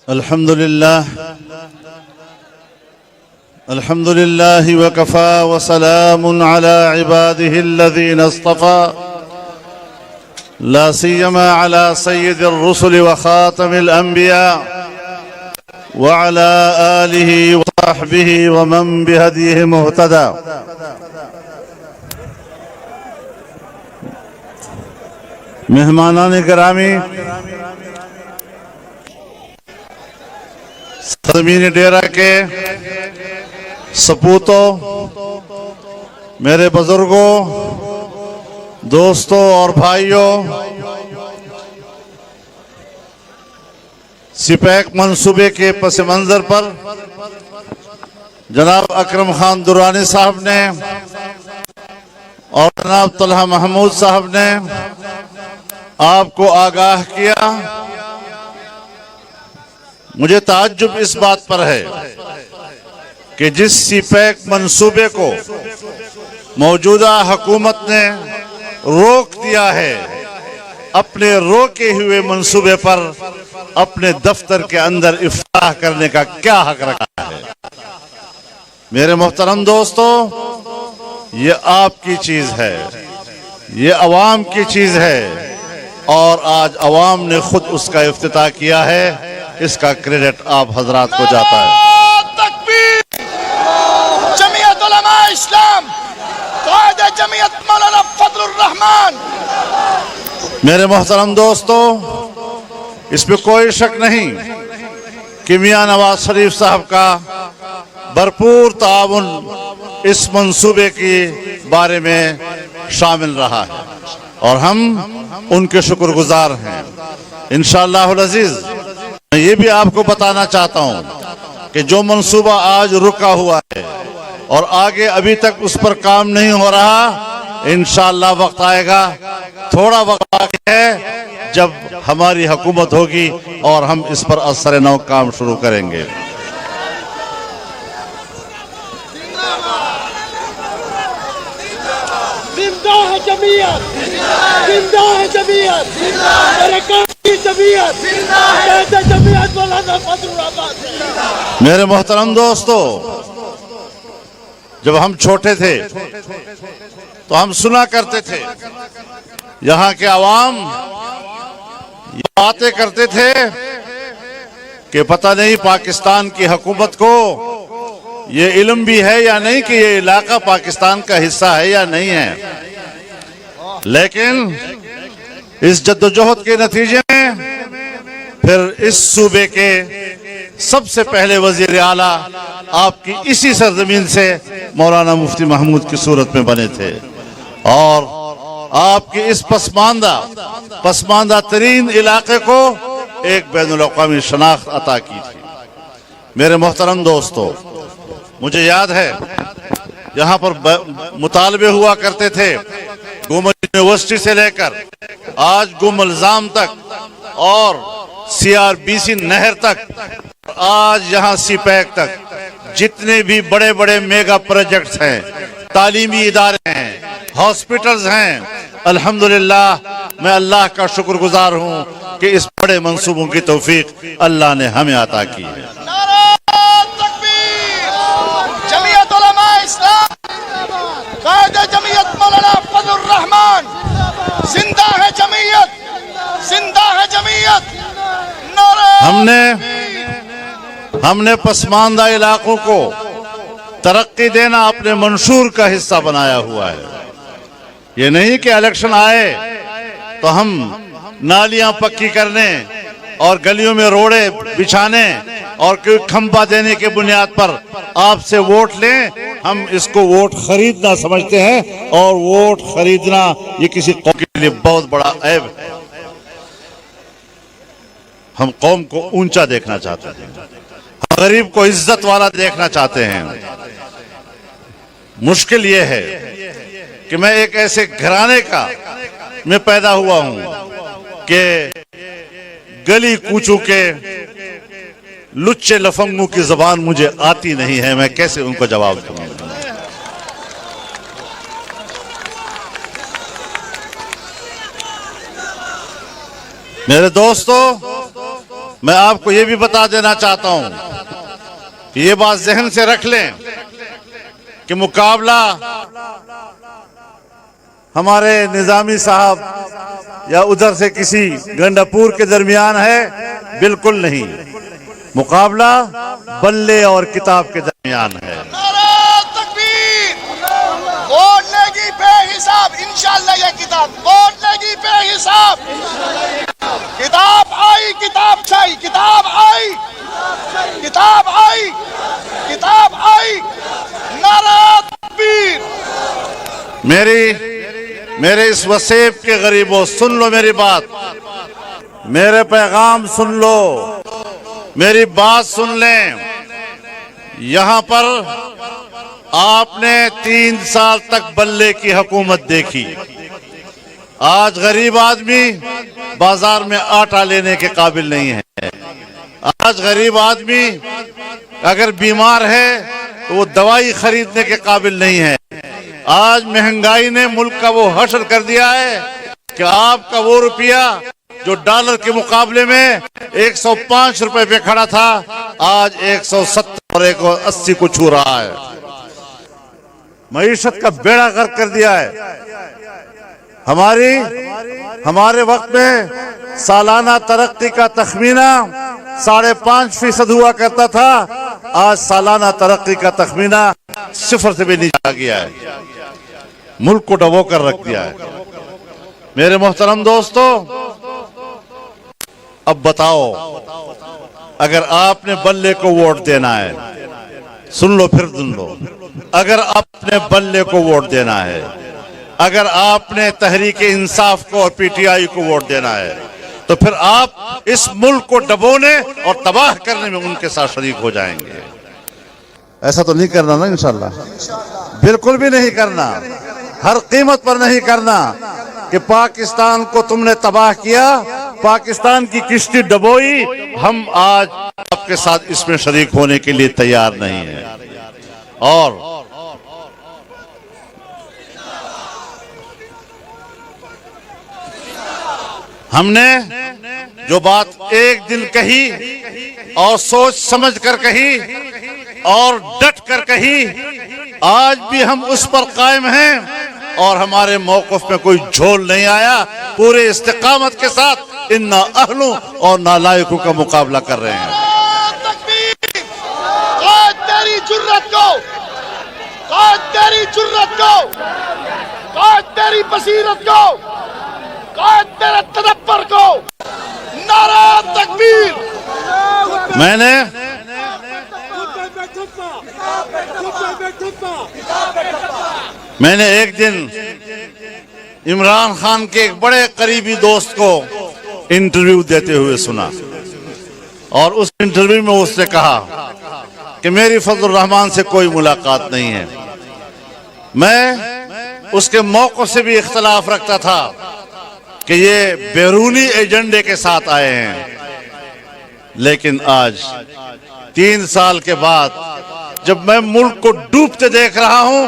الحمد لله وكفى وسلام على عباده الذين اصطفى لا سيما على سيد الرسل وخاتم الأنبياء وعلى آله وصحبه ومن بهديه مهتدى. مہمانان گرامی، سرزمین ڈیرہ کے سپوتوں، میرے بزرگوں، دوستوں اور بھائیوں، سپیک منصوبے کے پس منظر پر جناب اکرم خان درانی صاحب نے اور جناب طلحہ محمود صاحب نے آپ کو آگاہ کیا. مجھے تعجب اس بات پر ہے کہ جس سپیک منصوبے کو موجودہ حکومت نے روک دیا ہے، اپنے روکے ہوئے منصوبے پر اپنے دفتر کے اندر افتتاح کرنے کا کیا حق رکھا ہے؟ میرے محترم دوستو، یہ آپ کی چیز ہے، یہ عوام کی چیز ہے، اور آج عوام نے خود اس کا افتتاح کیا ہے. اس کا کریڈٹ آپ حضرات کو جاتا ہے. تکبیر! جمعیت علماء اسلام، قائد جمعیت مولانا فضل الرحمان. میرے محترم دوستو، اس میں کوئی شک نہیں کہ میاں نواز شریف صاحب کا بھرپور تعاون اس منصوبے کے بارے میں شامل رہا ہے اور ہم ان کے شکر گزار ہیں. انشاءاللہ العزیز میں یہ بھی آپ کو بتانا چاہتا ہوں کہ جو منصوبہ آج رکا ہوا ہے اور آگے ابھی تک اس پر کام نہیں ہو رہا، انشاءاللہ وقت آئے گا، تھوڑا وقت باقی ہے، جب ہماری حکومت ہوگی اور ہم اس پر اثر نو کام شروع کریں گے. زندہ ہے جمعیت، زندہ ہے جمعیت، برکات کی جمعیت، قائد جمعیت مولانا فضل الرحمان. میرے محترم دوستو، جب ہم چھوٹے تھے تو ہم سنا کرتے تھے، یہاں کے عوام یہ باتیں کرتے تھے کہ پتہ نہیں پاکستان کی حکومت کو یہ علم بھی ہے یا نہیں کہ یہ علاقہ پاکستان کا حصہ ہے یا نہیں ہے. لیکن اس جدوجہد کے نتیجے میں پھر اس صوبے کے سب سے پہلے وزیر اعلیٰ آپ کی اسی سرزمین سے مولانا مفتی محمود کی صورت میں بنے تھے اور آپ کی اس پسماندہ ترین علاقے کو ایک بین الاقوامی شناخت عطا کی تھی. میرے محترم دوستو، مجھے یاد ہے یہاں پر مطالبے ہوا کرتے تھے، گومل یونیورسٹی سے لے کر آج گوملزام تک اور CRBC نہر تک، آج یہاں سپیک تک، جتنے بھی بڑے بڑے میگا پروجیکٹس ہیں، تعلیمی ادارے ہیں، ہاسپٹلز ہیں، الحمدللہ میں اللہ کا شکر گزار ہوں کہ اس بڑے منصوبوں کی توفیق اللہ نے ہمیں عطا کی ہے. جمعیت علماء اسلام، قائد جمعیت مولانا فضل الرحمان. زندہ ہے جمعیت، زندہ ہے جمعیت. ہم نے پسماندہ علاقوں کو ترقی دینا اپنے منشور کا حصہ بنایا ہوا ہے. یہ نہیں کہ الیکشن آئے تو ہم نالیاں پکی کرنے اور گلیوں میں روڑے بچھانے اور کوئی کھمبا دینے کے بنیاد پر آپ سے ووٹ لیں. ہم اس کو ووٹ خریدنا سمجھتے ہیں اور ووٹ خریدنا یہ کسی قوم کے لیے بہت بڑا عیب ہے. ہم قوم کو اونچا دیکھنا چاہتے ہیں، غریب کو عزت والا دیکھنا چاہتے ہیں. مشکل یہ ہے کہ میں ایک ایسے گھرانے کا میں پیدا ہوا ہوں کہ گلی کوچوں کے لچے لفنگوں کی زبان مجھے آتی نہیں ہے، میں کیسے ان کو جواب دوں؟ میرے دوستو، میں آپ کو یہ بھی بتا دینا چاہتا ہوں کہ یہ بات ذہن سے رکھ لیں کہ مقابلہ ہمارے نظامی صاحب یا ادھر سے کسی گنڈاپور کے درمیان ہے، بالکل نہیں۔ مقابلہ بلے اور کتاب کے درمیان ہے۔ نعرہ تکبیر! ووٹ لے گی بے حساب انشاءاللہ یہ کتاب، ووٹ لے گی بے حساب۔ کتاب آئی، کتاب چھائی، کتاب آئی، کتاب آئی، کتاب آئی۔ نعرہ تکبیر! میرے اس وسیب کے غریبوں، سن لو میری بات، میرے پیغام سن لو، میری بات سن لیں۔ یہاں پر آپ نے 3 سال تک بلے کی حکومت دیکھی۔ آج غریب آدمی بازار میں آٹا لینے کے قابل نہیں ہے۔ آج غریب آدمی اگر بیمار ہے تو وہ دوائی خریدنے کے قابل نہیں ہے۔ آج مہنگائی نے ملک کا وہ حشر کر دیا ہے کہ آپ کا وہ روپیہ جو ڈالر کے مقابلے میں 105 روپے پہ کھڑا تھا، آج 170 اور 180 کو چھو رہا ہے۔ معیشت کا بیڑا غرق کر دیا ہے۔ ہمارے وقت میں سالانہ ترقی کا تخمینہ 5.5% ہوا کرتا تھا، آج سالانہ ترقی کا تخمینہ 0 سے بھی نیچے آ گیا ہے۔ ملک کو ڈبو کر رکھ دیا ہے۔ میرے محترم دوستو، اب بتاؤ، اگر آپ نے بلے کو ووٹ دینا ہے، سن لو پھر سن لو، اگر آپ نے بلے کو ووٹ دینا ہے، اگر آپ نے تحریک انصاف کو اور پی ٹی آئی کو ووٹ دینا ہے، تو پھر آپ اس ملک کو ڈبونے اور تباہ کرنے میں ان کے ساتھ شریک ہو جائیں گے۔ ایسا تو نہیں کرنا نا انشاءاللہ، بالکل بھی نہیں کرنا، ہر قیمت پر نہیں کرنا کہ پاکستان کو تم نے تباہ کیا، پاکستان کی کشتی ڈبوئی، ہم آج آپ کے ساتھ اس میں شریک ہونے کے لیے تیار نہیں ہیں۔ اور ہم نے جو بات ایک دن کہی اور سوچ سمجھ کر کہی اور ڈٹ کر کہی، آج بھی ہم اس پر قائم ہیں اور ہمارے موقف میں کوئی جھول نہیں آیا۔ پورے استقامت کے ساتھ ان نااہلوں اور نالائقوں کا مقابلہ کر رہے ہیں۔ تکبیر! قائد تیری جرت کو، قائد تیری جرت کو، قائد تیری بصیرت کو، قائد تیرے تدبر کو۔ نعرہ تکبیر! میں نے ایک دن عمران خان کے ایک بڑے قریبی دوست کو انٹرویو دیتے ہوئے سنا، اور اس انٹرویو میں اس نے کہا کہ میری فضل الرحمان سے کوئی ملاقات نہیں ہے۔ میں اس کے موقع سے بھی اختلاف رکھتا تھا کہ یہ بیرونی ایجنڈے کے ساتھ آئے ہیں، لیکن آج 3 سال کے بعد جب میں ملک کو ڈوبتے دیکھ رہا ہوں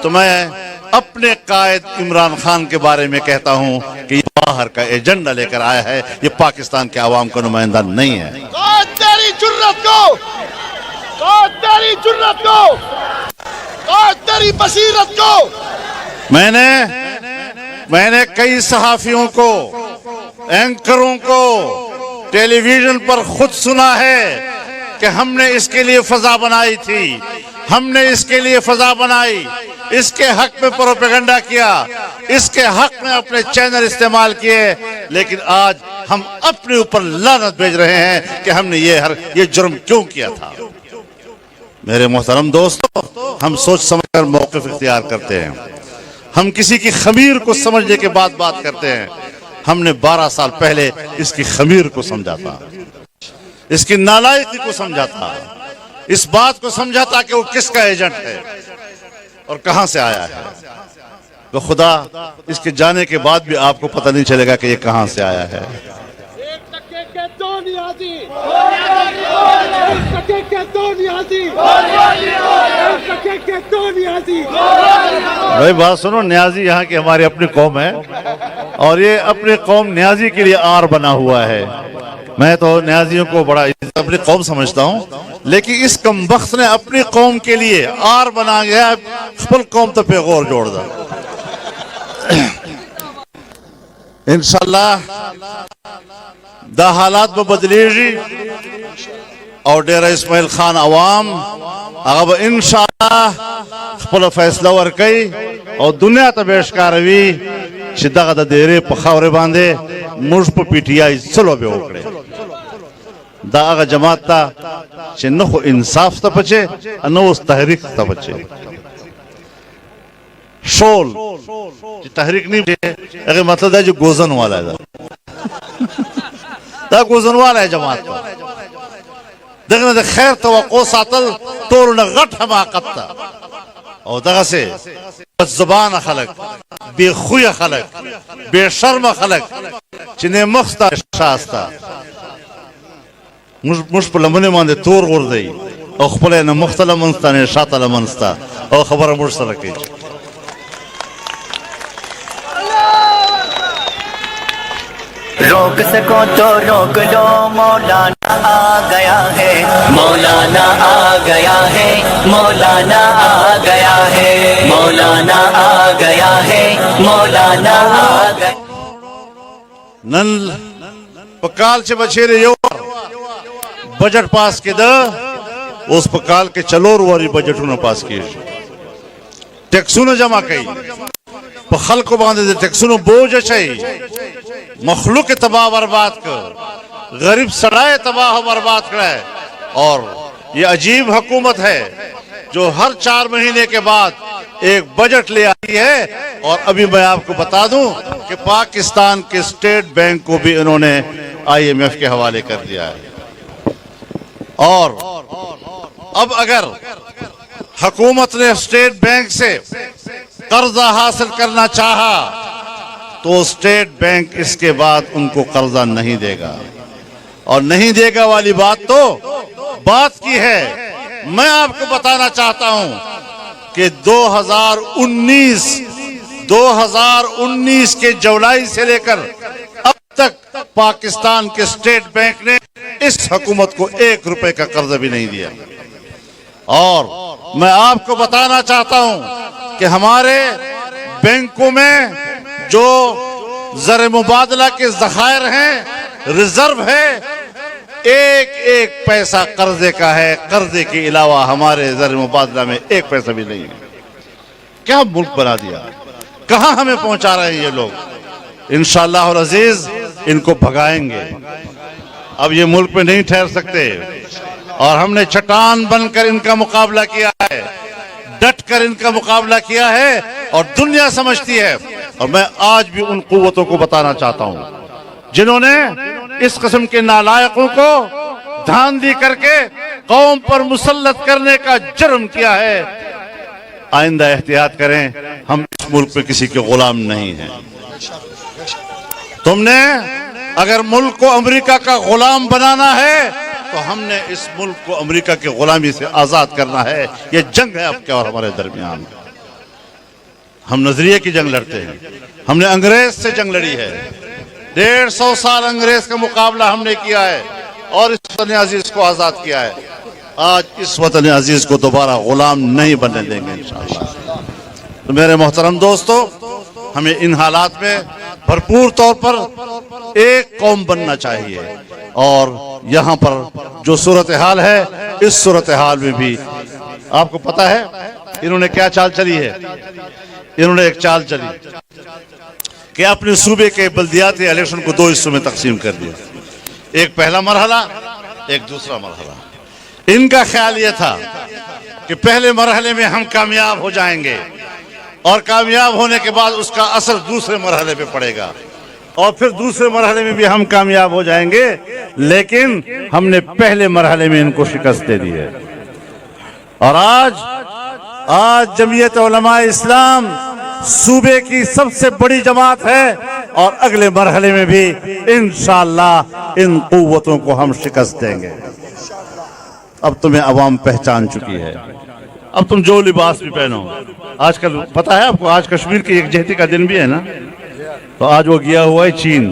تو میں اپنے قائد عمران خان کے بارے میں کہتا ہوں کہ یہ باہر کا ایجنڈا لے کر آیا ہے، یہ پاکستان کے عوام کا نمائندہ نہیں ہے۔ قائد تیری جرت کو، قائد تیری جرت کو، قائد تیری بصیرت کو۔ میں نے کئی صحافیوں کو، اینکروں کو ٹیلی ویژن پر خود سنا ہے کہ ہم نے اس کے لیے فضا بنائی تھی، ہم نے اس کے لیے فضا بنائی، اس کے حق میں پروپیگنڈا کیا، اس کے حق میں اپنے چینل استعمال کیے، لیکن آج ہم اپنے اوپر لعنت بھیج رہے ہیں کہ ہم نے یہ جرم کیوں کیا تھا۔ میرے محترم دوستو، ہم سوچ سمجھ کر موقف اختیار کرتے ہیں، ہم کسی کی خمیر کو سمجھنے کے بعد بات کرتے ہیں۔ ہم نے 12 سال پہلے اس کی خمیر کو سمجھا تھا، اس کی نالائقی کو سمجھا تھا، اس بات کو سمجھا تھا کہ وہ کس کا ایجنٹ ہے اور کہاں سے آیا ہے۔ تو خدا اس کے جانے کے بعد بھی آپ کو پتہ نہیں چلے گا کہ یہ کہاں سے آیا ہے۔ بھائی بات سنو، نیازی یہاں کی ہماری اپنی قوم ہے اور یہ اپنی قوم نیازی کے لیے آر بنا ہوا ہے۔ میں تو نیازیوں کو بڑا اپنی قوم سمجھتا ہوں، لیکن اس کم بخت نے اپنی قوم کے لیے آر بنا گیا، خپل قوم تو پیغور جوڑ دا۔ انشاءاللہ دا حالات با بدلیږي او ډیره اسماعیل خان عوام هغه به انشاءالله خپل فیصله ورکوي او دنیا ته به ښکاروي چې دغه د دیرې په خاورې باندې موږ په پی ټی آی څه لوبې وکړې. دا هغه جماعت ته چې نه خو انصاف ته بچې نه اوس تحریک ته بچې. شول چې تحریک نه هغه مطلب دا چې ګوزن والا ده، دا ګوزن والا جماعت ده. دغه د خیر توقع ساتل ټول نه غټ حماقت ده. او دغه سه بد زبان خلق، بے خوی خلق، بے شرم خلق چې نه مخستا شاستا مش په لمنه باندې تور ورځي او خپل نه مختله منستانه شاته لمنستا او خبره مر سره کوي. روک سکو تو روک لو، مولانا آ گیا ہے، مولانا آ گیا ہے، مولانا آ گیا ہے، مولانا آ گیا ہے، مولانا آ گیا. نن پکال چې بچیره یو بجٹ پاس کېده، اوس پکال کې چلور واری بجټونه پاس کېږي. ټیکسونه جمع کوي، په خلکو باندې د ټیکسونو بوج اچوي، مخلوق تباہ برباد کر، غریب سڑائے تباہ و برباد کرے. اور یہ عجیب حکومت ہے جو ہر 4 مہینے کے بعد ایک بجٹ لے آئی ہے. اور ابھی میں آپ کو بتا دوں کہ پاکستان کے اسٹیٹ بینک کو بھی انہوں نے IMF کے حوالے کر دیا ہے. اور اب اگر حکومت نے اسٹیٹ بینک سے قرضہ حاصل کرنا چاہا تو اسٹیٹ بینک اس کے بعد ان کو قرضہ نہیں دے گا. اور نہیں دے گا والی بات تو بات کی ہے. میں آپ کو بتانا چاہتا ہوں کہ 2019 کے جولائی سے لے کر اب تک پاکستان کے اسٹیٹ بینک نے اس حکومت کو 1 روپے کا قرضہ بھی نہیں دیا. اور میں آپ کو بتانا چاہتا ہوں کہ ہمارے بینکوں میں جو زر مبادلہ کے ذخائر ہیں، ریزرو ہے، ایک پیسہ قرضے کا ہے. قرضے کے علاوہ ہمارے زر مبادلہ میں 1 پیسہ بھی نہیں ہے. کیا ملک بنا دیا، کہاں ہمیں پہنچا رہے ہیں یہ لوگ. انشاءاللہ العزیز ان کو بھگائیں گے. اب یہ ملک میں نہیں ٹھہر سکتے. اور ہم نے چٹان بن کر ان کا مقابلہ کیا ہے، ڈٹ کر ان کا مقابلہ کیا ہے. اور دنیا سمجھتی ہے. اور میں آج بھی ان قوتوں کو بتانا چاہتا ہوں جنہوں نے اس قسم کے نالائقوں کو دھاندلی کر کے قوم پر مسلط کرنے کا جرم کیا ہے. آئندہ احتیاط کریں، ہم اس ملک میں کسی کے غلام نہیں ہیں. تم نے اگر ملک کو امریکہ کا غلام بنانا ہے تو ہم نے اس ملک کو امریکہ کی غلامی سے آزاد کرنا ہے. یہ جنگ ہے اب کیا اور ہمارے درمیان. ہم نظریے کی جنگ لڑتے ہیں. ہم نے انگریز سے جنگ لڑی ہے، 150 سال انگریز کا مقابلہ ہم نے کیا ہے اور اس وطن عزیز کو آزاد کیا ہے. آج اس وطن عزیز کو دوبارہ غلام نہیں بننے دیں گے انشاءاللہ. تو میرے محترم دوستو، ہمیں ان حالات میں بھرپور طور پر ایک قوم بننا چاہیے. اور یہاں پر جو صورتحال ہے، اس صورتحال میں بھی آپ کو پتا ہے انہوں نے کیا چال چلی ہے. انہوں نے ایک چال چلی کہ اپنے صوبے کے بلدیاتی الیکشن کو 2 حصوں میں تقسیم کر دیا. ایک پہلا مرحلہ، ایک دوسرا مرحلہ. ان کا خیال یہ تھا کہ پہلے مرحلے میں ہم کامیاب ہو جائیں گے اور کامیاب ہونے کے بعد اس کا اثر دوسرے مرحلے پہ پڑے گا اور پھر دوسرے مرحلے میں بھی ہم کامیاب ہو جائیں گے. لیکن ہم نے پہلے مرحلے میں ان کو شکست دے دی ہے. اور آج جمعیت علماء اسلام صوبے کی سب سے بڑی جماعت ہے اور اگلے مرحلے میں بھی انشاءاللہ ان قوتوں کو ہم شکست دیں گے. اب تمہیں عوام پہچان چکی ہے. اب تم جو لباس بھی پہنو. آج کل پتا ہے آپ کو، آج کشمیر کی یکجہتی کا دن بھی ہے نا. تو آج وہ گیا ہوا ہے چین.